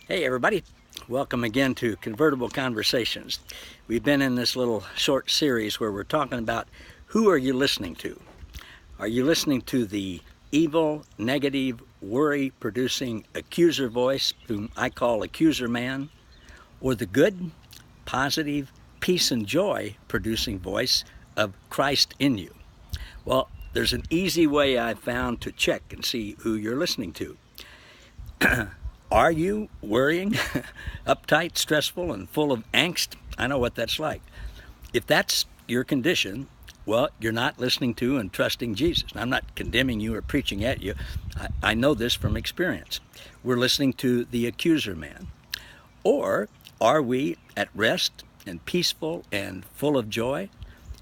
Hey everybody, welcome again to Convertible Conversations. We've been in this little short series where we're talking about who are you listening to? Are you listening to the evil, negative, worry-producing accuser voice, whom I call accuser man, or the good, positive, peace and joy producing voice of Christ in you? Well, there's an easy way I've found to check and see who you're listening to. Are you worrying, uptight, stressful, and full of angst? I know what that's like. If that's your condition, well, you're not listening to and trusting Jesus. And I'm not condemning you or preaching at you. I know this from experience. We're listening to the accuser man. Or are we at rest and peaceful and full of joy?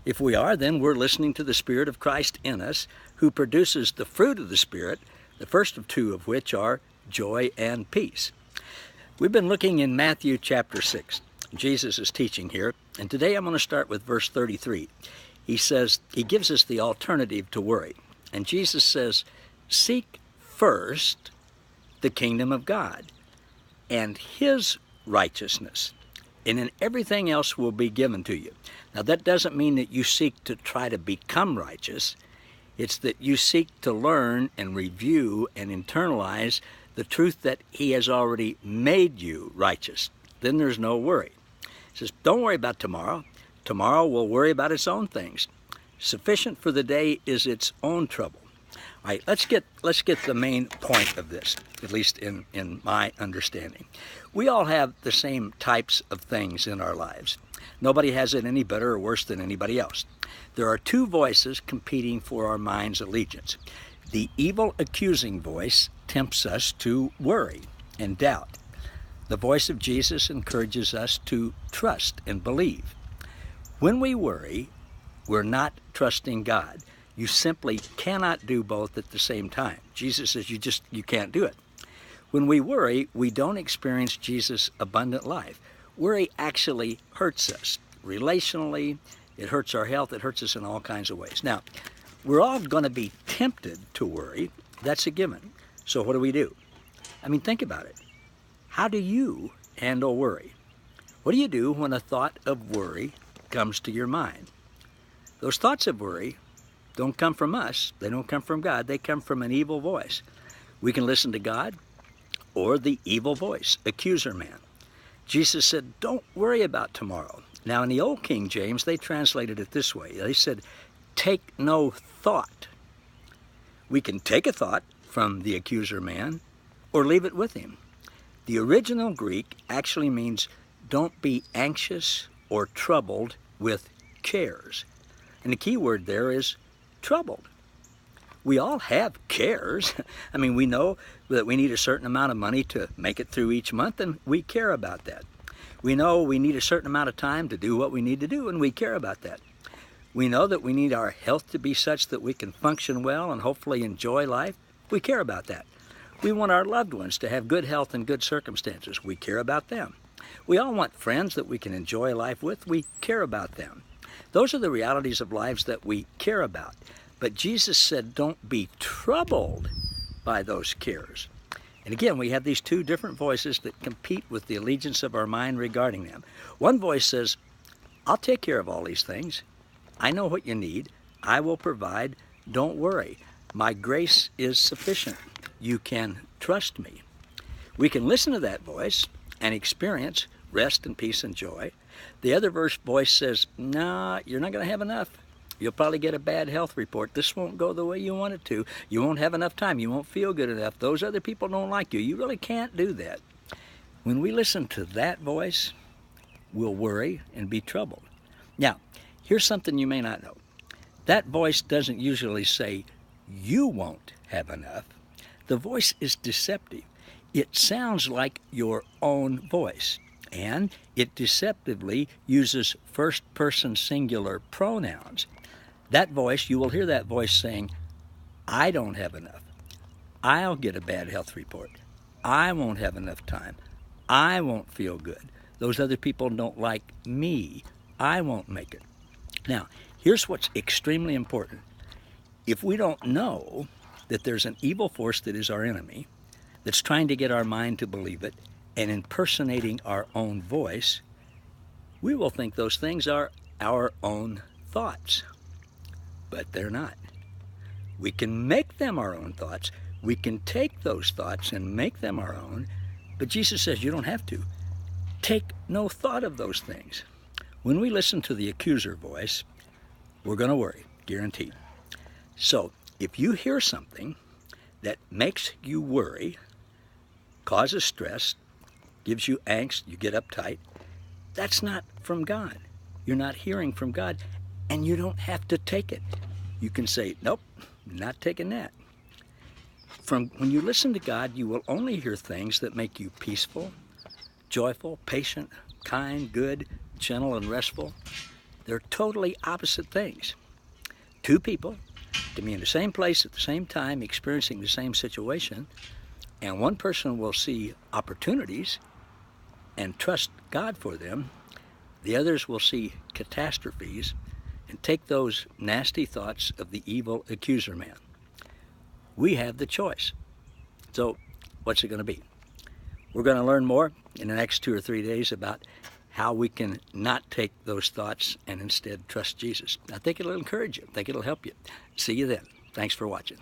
If we are, then we're listening to the Spirit of Christ in us, who produces the fruit of the Spirit, the first of two of which are joy and peace. We've been looking in Matthew chapter 6. Jesus is teaching here, and today I'm going to start with verse 33. He gives us the alternative to worry. And Jesus says, seek first the kingdom of God and His righteousness, and then everything else will be given to you. Now that doesn't mean that you seek to try to become righteous. It's that you seek to learn and review and internalize the truth that He has already made you righteous. Then there's no worry. He says, don't worry about tomorrow. Tomorrow will worry about its own things. Sufficient for the day is its own trouble. All right, let's get the main point of this, at least in my understanding. We all have the same types of things in our lives. Nobody has it any better or worse than anybody else. There are two voices competing for our mind's allegiance. The evil accusing voice tempts us to worry and doubt. The voice of Jesus encourages us to trust and believe. When we worry, we're not trusting God. You simply cannot do both at the same time. Jesus says you can't do it. When we worry, we don't experience Jesus' abundant life. Worry actually hurts us relationally. It hurts our health. It hurts us in all kinds of ways. Now, we're all going to be tempted to worry. That's a given. So what do we do? I mean, think about it. How do you handle worry? What do you do when a thought of worry comes to your mind? Those thoughts of worry don't come from us. They don't come from God. They come from an evil voice. We can listen to God or the evil voice, accuser man. Jesus said, don't worry about tomorrow. Now, in the old King James, they translated it this way. They said, take no thought. We can take a thought from the accuser man or leave it with him. The original Greek actually means don't be anxious or troubled with cares. And the key word there is troubled. We all have cares. I mean, we know that we need a certain amount of money to make it through each month, and we care about that. We know we need a certain amount of time to do what we need to do, and we care about that. We know that we need our health to be such that we can function well and hopefully enjoy life. We care about that. We want our loved ones to have good health and good circumstances. We care about them. We all want friends that we can enjoy life with. We care about them. Those are the realities of lives that we care about. But Jesus said, don't be troubled by those cares. And again, we have these two different voices that compete with the allegiance of our mind regarding them. One voice says, I'll take care of all these things. I know what you need. I will provide. Don't worry. My grace is sufficient. You can trust me. We can listen to that voice and experience rest and peace and joy. The other voice says, nah, you're not going to have enough. You'll probably get a bad health report. This won't go the way you want it to. You won't have enough time. You won't feel good enough. Those other people don't like you. You really can't do that. When we listen to that voice, we'll worry and be troubled. Now, here's something you may not know. That voice doesn't usually say, you won't have enough. The voice is deceptive. It sounds like your own voice, and it deceptively uses first-person singular pronouns. That voice, you will hear that voice saying, I don't have enough. I'll get a bad health report. I won't have enough time. I won't feel good. Those other people don't like me. I won't make it. Now, here's what's extremely important. If we don't know that there's an evil force that is our enemy, that's trying to get our mind to believe it, and impersonating our own voice, we will think those things are our own thoughts. But they're not. We can make them our own thoughts. We can take those thoughts and make them our own, but Jesus says you don't have to. Take no thought of those things. When we listen to the accuser voice, we're going to worry, guaranteed. So if you hear something that makes you worry, causes stress, gives you angst, you get uptight, that's not from God. You're not hearing from God, and you don't have to take it. You can say, nope, not taking that. When you listen to God, you will only hear things that make you peaceful, joyful, patient, kind, good, gentle, and restful. They're totally opposite things. Two people can be in the same place at the same time, experiencing the same situation, and one person will see opportunities and trust God for them. The others will see catastrophes and take those nasty thoughts of the evil accuser man. We have the choice. So what's it going to be? We're going to learn more in the next 2 or 3 days about how we can not take those thoughts and instead trust Jesus. I think it'll encourage you. I think it'll help you. See you then. Thanks for watching.